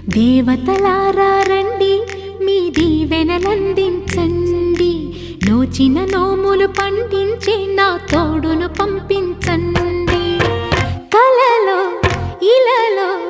దేవతలారా రండి, మీ దీవెనలందించండి. నోచిన నోములు పండించే నా తోడును పంపించండి. కలలో ఇలలో